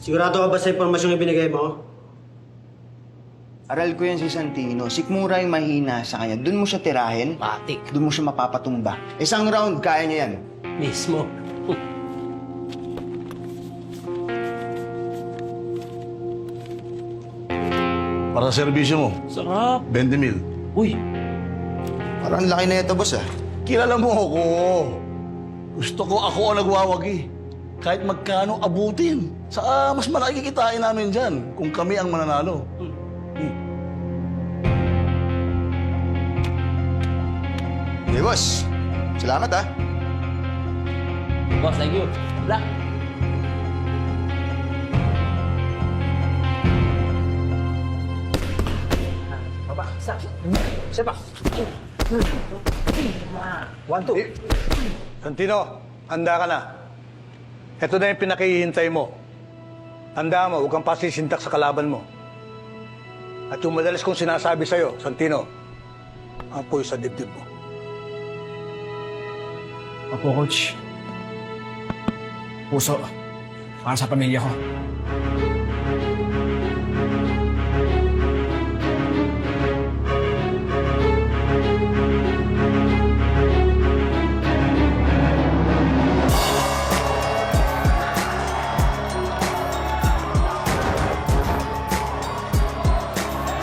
Sigurado ka ba sa impormasyong ibinigay mo? Aral ko yan si Santino. Sikmura yung mahina sa kanya. Doon mo siya tirahin. Matik. Doon mo siya mapapatumba. Isang round, kaya niya yan. Mismo. Para sa serbisyo mo, Sarap. 20 mil. Uy, Parang laki na ito, boss, ah. Kilala mo ako. Gusto ko ako ang nagwawagi. Kahit magkano abutin. Saka mas malaki kikitain namin dyan kung kami ang mananalo. Hey, boss. Salamat, ah. boss, thank you. Black. Baba, sa. Sepak. 1, 2. Santino, handa ka na. Ito na yung pinakihintay mo. Handa mo, huwag kang pasisintak sa kalaban mo. At yung madalas kong sinasabi sa'yo, Santino, apoy sa dibdib mo. Opo, Coach. Puso. Para sa pamilya ko.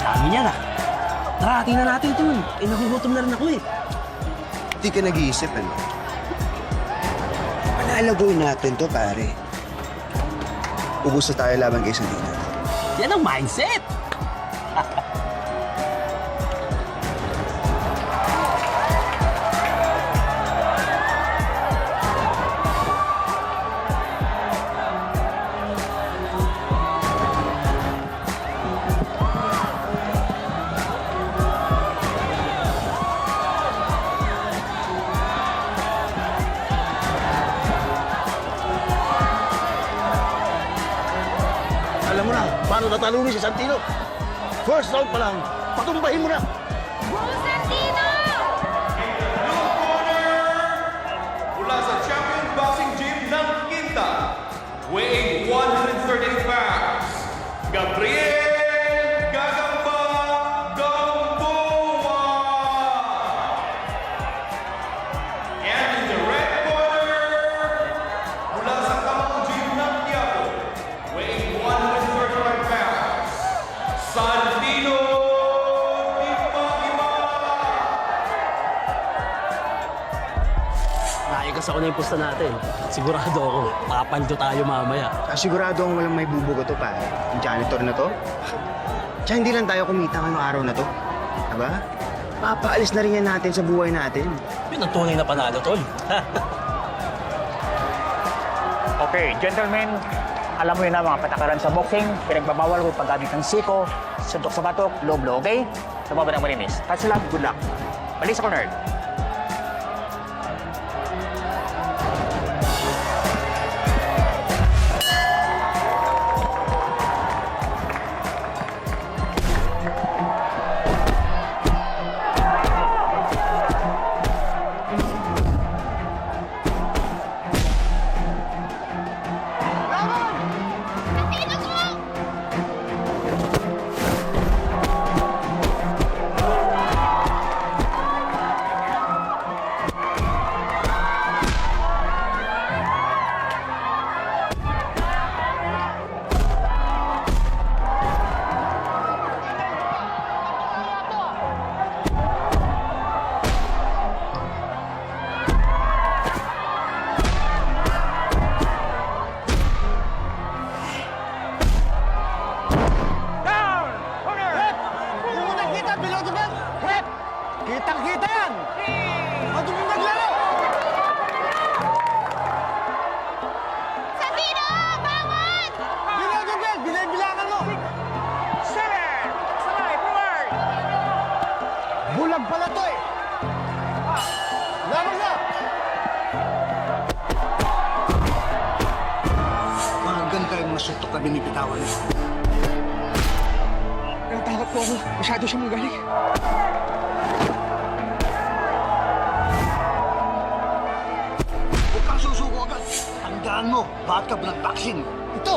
Dami niya na. Tara, tingnan natin ito. Nagugutom na rin ako eh. Hindi ka nag-iisip, ano? Palalagoy natin to, pare. Ubus na tayo laban kay Santino. Yan ang mindset. Alam mo na, paano tatalunin si Santino? First round pa lang, patumbahin mo na. Mula sa Champion Boxing Gym ng Quinta, weighing 130 pounds, Gabriel Gagamba Gamboa! And in the red corner, mula sa Kampo Gym ng Quiapo, weighing 135 pounds, Santino Ipagima! Nakikasa ko na yung pusta natin. Sigurado ako, makapaldo tayo mamaya. Sigurado akong walang may bubugo to, pare. Yung janitor na to. Tsaka hindi lang tayo kumita ngayong araw na to. Diba? Papaalis na rin yan natin sa buhay natin. Yun ang tunay na panalo, tol. Okay, gentlemen, alam mo yun na mga patakaran sa boxing, pinagbabawal ko paggamit ng siko, suntok sa batok, low-blow, okay? Lumaba ng malinis. Touch lang, good luck. Balik sa corner. Kitang-kita yan! Madumi maglaro! Santino! Bangon! Bilang ka, Ben! Bilang-bilangan mo! 7! Sabay, forward! Bulag pala to eh! Lamang na! Magan kayong masuntok na binibitawan. Natakot po ako. Masyado siya magaling. Huwag kang susuko agad. Tandaan mo, bakit ka ba nag-vaccine? Ito!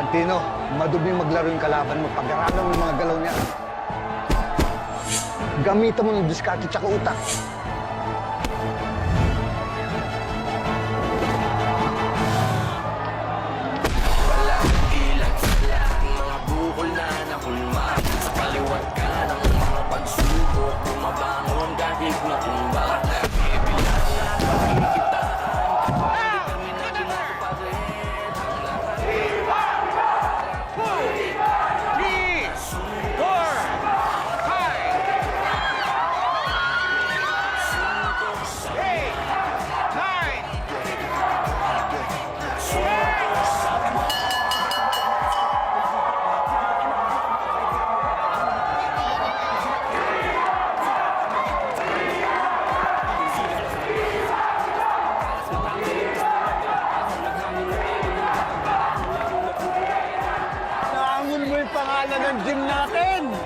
Santino, madumi maglaro yung kalaban mo. Pag-aralan mo yung mga galaw niya. Gamitan mo ng diskarte tsaka utak. Naangon mo yung pangalan ng gym natin!